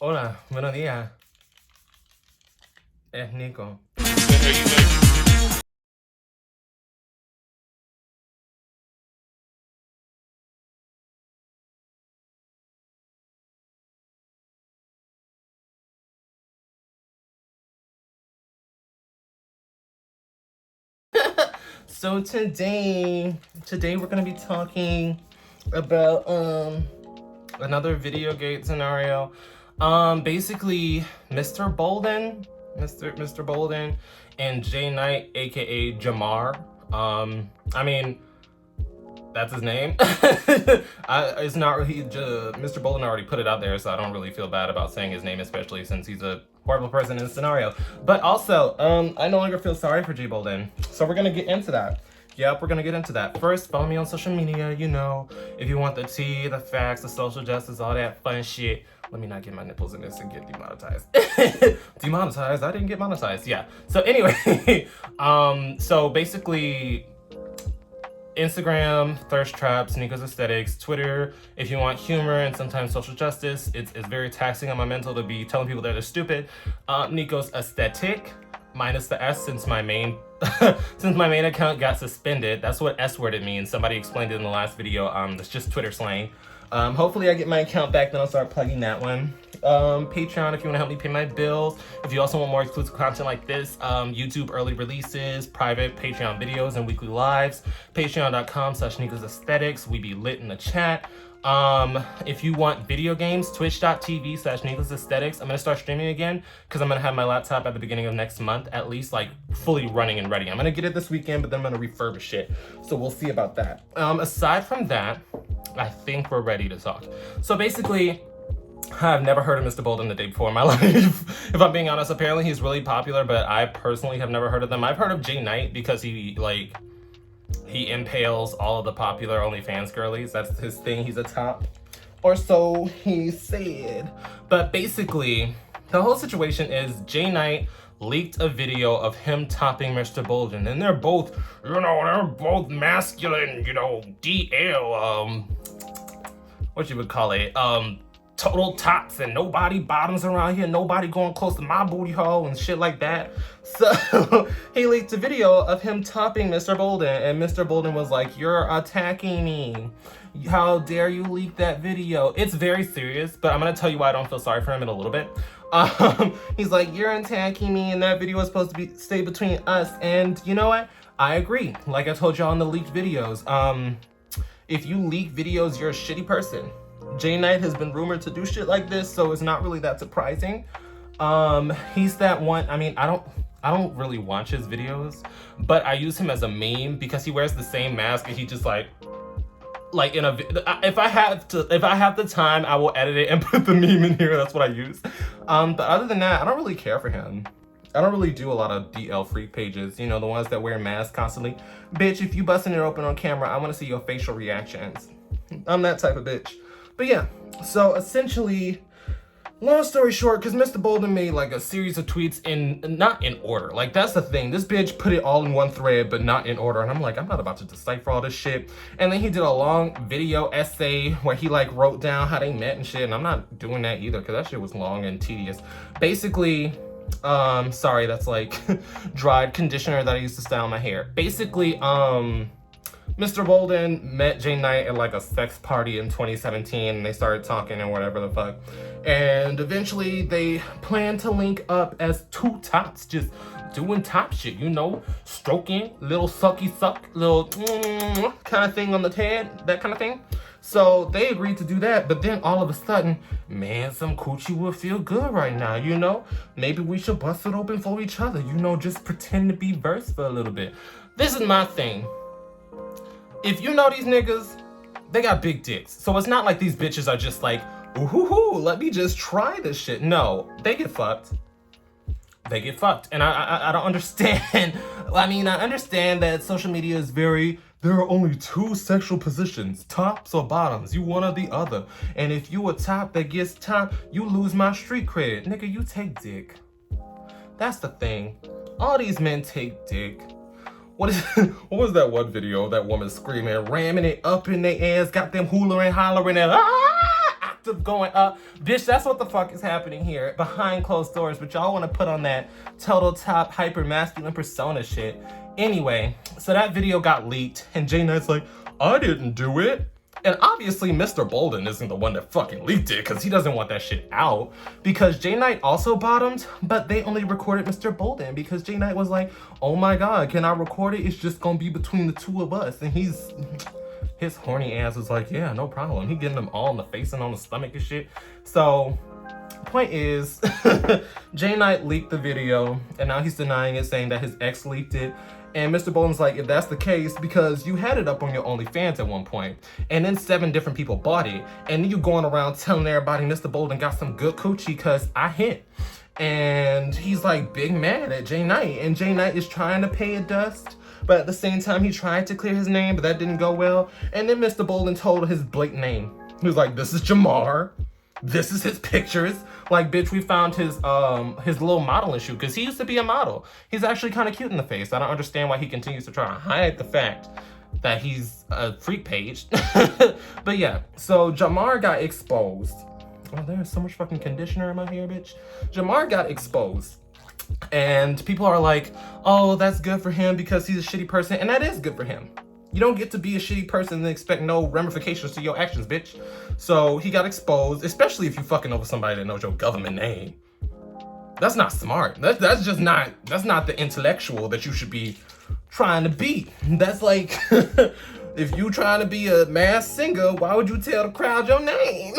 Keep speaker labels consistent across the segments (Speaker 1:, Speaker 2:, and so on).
Speaker 1: Hola, buenos días. Es Nico. So today we're gonna be talking about another video game scenario. Basically Mr. Bolden and Jaynite, aka Jamar. I mean that's his name. It's not really. Mr. Bolden already put it out there, so I don't really feel bad about saying his name, especially since he's a horrible person in the scenario. But also, I no longer feel sorry for J Bolden, so we're gonna get into that. Yep, we're gonna get into that. First, follow me on social media. You know, if you want the tea, the facts, the social justice, all that fun shit. Let me not get my nipples in this and get demonetized. Demonetized? I didn't get monetized. Yeah. So anyway, so basically, Instagram, Thirst Traps, Nico's Aesthetics, Twitter, if you want humor and sometimes social justice. It's very taxing on my mental to be telling people that they're stupid. Nico's Aesthetic, minus the S since my main since my main account got suspended. That's what S word it means. Somebody explained it in the last video. It's just Twitter slang. Hopefully I get my account back, then I'll start plugging that one. Patreon if you want to help me pay my bills. If you also want more exclusive content like this, YouTube early releases, private Patreon videos, and weekly lives. Patreon.com/Nico's Aesthetics. We be lit in the chat. If you want video games, twitch.tv/Nico's Aesthetics. I'm gonna start streaming again because I'm gonna have my laptop at the beginning of next month, at least like fully running and ready. I'm gonna get it this weekend, but then I'm gonna refurbish it. So we'll see about that. Aside from that, I think we're ready to talk. So basically, I've never heard of Mr. Bolden the day before in my life. If I'm being honest, apparently he's really popular, but I personally have never heard of them. I've heard of Jaynite because he impales all of the popular OnlyFans girlies. That's his thing. He's a top, or so he said. But basically, the whole situation is Jaynite leaked a video of him topping Mr. Bolden, and they're both masculine, DL, what you would call it, total tops, and nobody bottoms around here, nobody going close to my booty hole and shit like that. So he leaked a video of him topping Mr. Bolden, and Mr. Bolden was like, "You're attacking me. How dare you leak that video?" It's very serious, but I'm gonna tell you why I don't feel sorry for him in a little bit. He's like, "You're attacking me, and that video was supposed to stay between us." And you know what? I agree. Like I told y'all in the leaked videos, if you leak videos, you're a shitty person. Jaynite has been rumored to do shit like this, so it's not really that surprising. He's that one. I mean, I don't really watch his videos, but I use him as a meme because he wears the same mask and he just like in a, if I have the time, I will edit it and put the meme in here. That's what I use. But other than that, I don't really care for him. I don't really do a lot of DL freak pages, the ones that wear masks constantly. Bitch, if you busting it open on camera, I want to see your facial reactions. I'm that type of bitch. But yeah, so essentially, long story short, because Mr. Bolden made like a series of tweets not in order. Like, that's the thing. This bitch put it all in one thread, but not in order. And I'm like, I'm not about to decipher all this shit. And then he did a long video essay where he like wrote down how they met and shit. And I'm not doing that either because that shit was long and tedious. Basically, sorry, that's like dried conditioner that I used to style my hair. Basically, Mr. Bolden met Jaynite at like a sex party in 2017, and they started talking and whatever the fuck. And eventually they planned to link up as two tops, just doing top shit, stroking, little sucky suck, little kind of thing on the head, that kind of thing. So they agreed to do that, but then all of a sudden, man, some coochie would feel good right now, Maybe we should bust it open for each other, just pretend to be versed for a little bit. This is my thing. If you know these niggas, they got big dicks. So it's not like these bitches are just like, ooh, let me just try this shit. No, they get fucked. They get fucked. And I don't understand. I mean, I understand that social media is there are only two sexual positions, tops or bottoms. You one or the other. And if you a top that gets top, you lose my street cred. Nigga, you take dick. That's the thing. All these men take dick. What was that one video? That woman screaming, ramming it up in their ass, got them hollering and octave going up. Bitch, that's what the fuck is happening here behind closed doors, but y'all want to put on that total top hyper masculine persona shit. Anyway, so that video got leaked and Jaynite's like, I didn't do it. And obviously Mr.Bolden isn't the one that fucking leaked it because he doesn't want that shit out, because Jaynite also bottomed, but they only recorded Mr.Bolden because Jaynite was like, oh my god, can I record it? It's just gonna be between the two of us. And his horny ass was like, yeah, no problem. He getting them all in the face and on the stomach and shit. So point is, Jaynite leaked the video and now he's denying it, saying that his ex leaked it. And Mr.Bolden's like, if that's the case, because you had it up on your OnlyFans at one point, and then 7 different people bought it, and then you going around telling everybody Mr.Bolden got some good coochie because I hit. And he's like big mad at Jaynite, and Jaynite is trying to pay a dust, but at the same time he tried to clear his name, but that didn't go well. And then Mr.Bolden told his blatant name. He was like, this is Jamar. This is his pictures. Like, bitch, we found his little modeling shoot, because he used to be a model. He's actually kind of cute in the face. I don't understand why he continues to try to hide the fact that he's a freak page. But yeah, so Jamar got exposed. Oh, there's so much fucking conditioner in my hair, bitch. Jamar got exposed. And people are like, oh, that's good for him because he's a shitty person. And that is good for him. You don't get to be a shitty person and expect no ramifications to your actions, bitch. So he got exposed, especially if you fucking over somebody that knows your government name. That's not smart. That's just not, that's not the intellectual that you should be trying to be. That's like, if you trying to be a mass singer, why would you tell the crowd your name?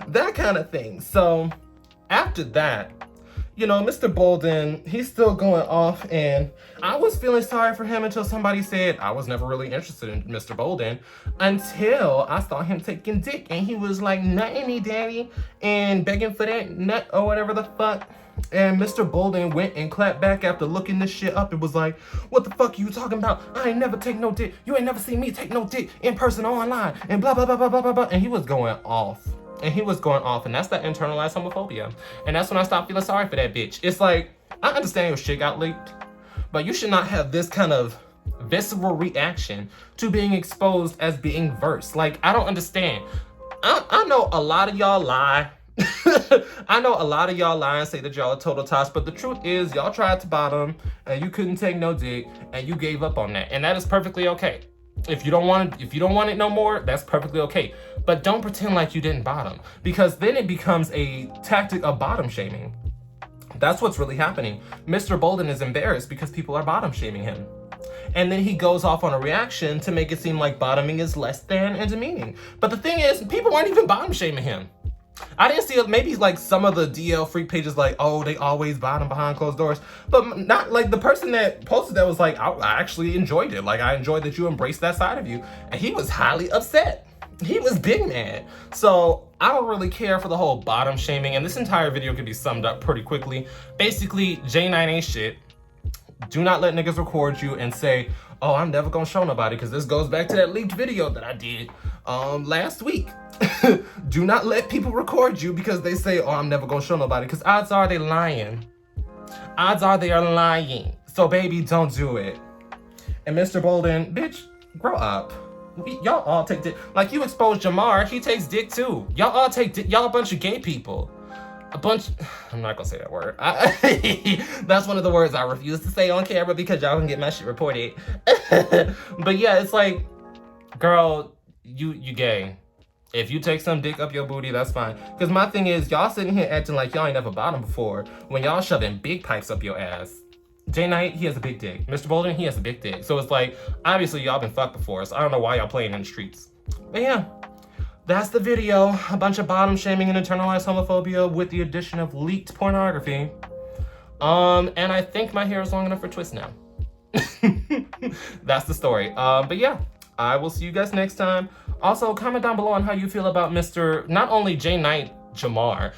Speaker 1: That kind of thing. So after that, you know, Mr.Bolden, he's still going off, and I was feeling sorry for him until somebody said I was never really interested in Mr.Bolden until I saw him taking dick, and he was like, nutting me, daddy, and begging for that nut or whatever the fuck. And Mr.Bolden went and clapped back after looking this shit up and was like, what the fuck are you talking about? I ain't never take no dick. You ain't never seen me take no dick in person or online, and blah, blah, blah, blah, blah, blah, blah. And he was going off. And he was going off, and that's that internalized homophobia. And that's when I stopped feeling sorry for that bitch. It's like, I understand your shit got leaked, but you should not have this kind of visceral reaction to being exposed as being versed. Like, I don't understand. I know a lot of y'all lie. I know a lot of y'all lie and say that y'all are total toss, but the truth is y'all tried to bottom, and you couldn't take no dick, and you gave up on that. And that is perfectly okay. If you don't want it no more, that's perfectly okay. But don't pretend like you didn't bottom, because then it becomes a tactic of bottom shaming. That's what's really happening. Mr.Bolden is embarrassed because people are bottom shaming him. And then he goes off on a reaction to make it seem like bottoming is less than and demeaning. But the thing is, people weren't even bottom shaming him. I didn't see it. Maybe like some of the DL freak pages like, oh, they always bottom behind closed doors, but not like the person that posted that was like, I actually enjoyed it. Like, I enjoyed that you embraced that side of you. And he was highly upset. He was big mad. So I don't really care for the whole bottom shaming. And this entire video could be summed up pretty quickly. Basically, Jaynite ain't shit. Do not let niggas record you and say, oh, I'm never gonna show nobody, because this goes back to that leaked video that I did last week. Do not let people record you because they say, oh, I'm never gonna show nobody, because odds are they lying. Odds are they are lying. So baby, don't do it. And Mr.Bolden, bitch, grow up. Y'all all take dick. Like, you exposed Jamar, he takes dick too. Y'all all take dick. Y'all a bunch of gay people. I'm not gonna say that word. That's one of the words I refuse to say on camera because y'all can get my shit reported. But yeah, it's like, girl, you gay. If you take some dick up your booty, that's fine. Because my thing is, y'all sitting here acting like y'all ain't never bottomed before when y'all shoving big pipes up your ass. Jaynite, he has a big dick. Mr.Bolden, he has a big dick. So it's like, obviously y'all been fucked before, so I don't know why y'all playing in the streets. But yeah, that's the video. A bunch of bottom shaming and internalized homophobia with the addition of leaked pornography. And I think my hair is long enough for twists now. That's the story. But yeah, I will see you guys next time. Also, comment down below on how you feel about not only Jaynite, Jamar,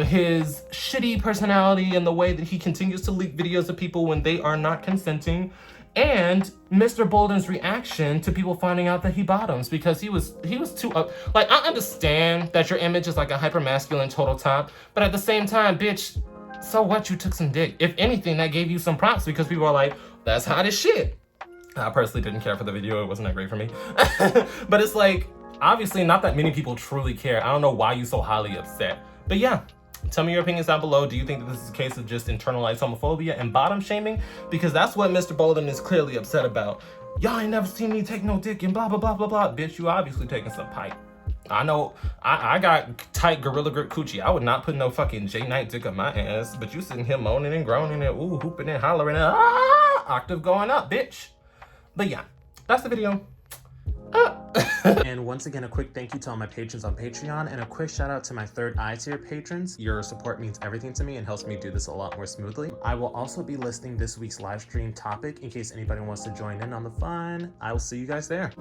Speaker 1: his shitty personality and the way that he continues to leak videos of people when they are not consenting, and Mr.Bolden's reaction to people finding out that he bottoms, because he was too up. Like, I understand that your image is like a hyper masculine total top, but at the same time, bitch, so what, you took some dick? If anything, that gave you some props because people are like, that's hot as shit. I personally didn't care for the video, it wasn't that great for me. But it's like, Obviously, not that many people truly care. I don't know why you're so highly upset. But yeah, tell me your opinions down below. Do you think that this is a case of just internalized homophobia and bottom shaming? Because that's what Mr. Bolden is clearly upset about. Y'all ain't never seen me take no dick and blah, blah, blah, blah, blah. Bitch, you obviously taking some pipe. I know, I got tight gorilla grip coochie. I would not put no fucking Jaynite dick up my ass. But you sitting here moaning and groaning and ooh, hooping and hollering and octave going up, bitch. But yeah, that's the video.
Speaker 2: And once again, a quick thank you to all my patrons on Patreon, and a quick shout out to my third eye tier patrons. Your support means everything to me and helps me do this a lot more smoothly. I will also be listing this week's live stream topic in case anybody wants to join in on the fun. I will see you guys there.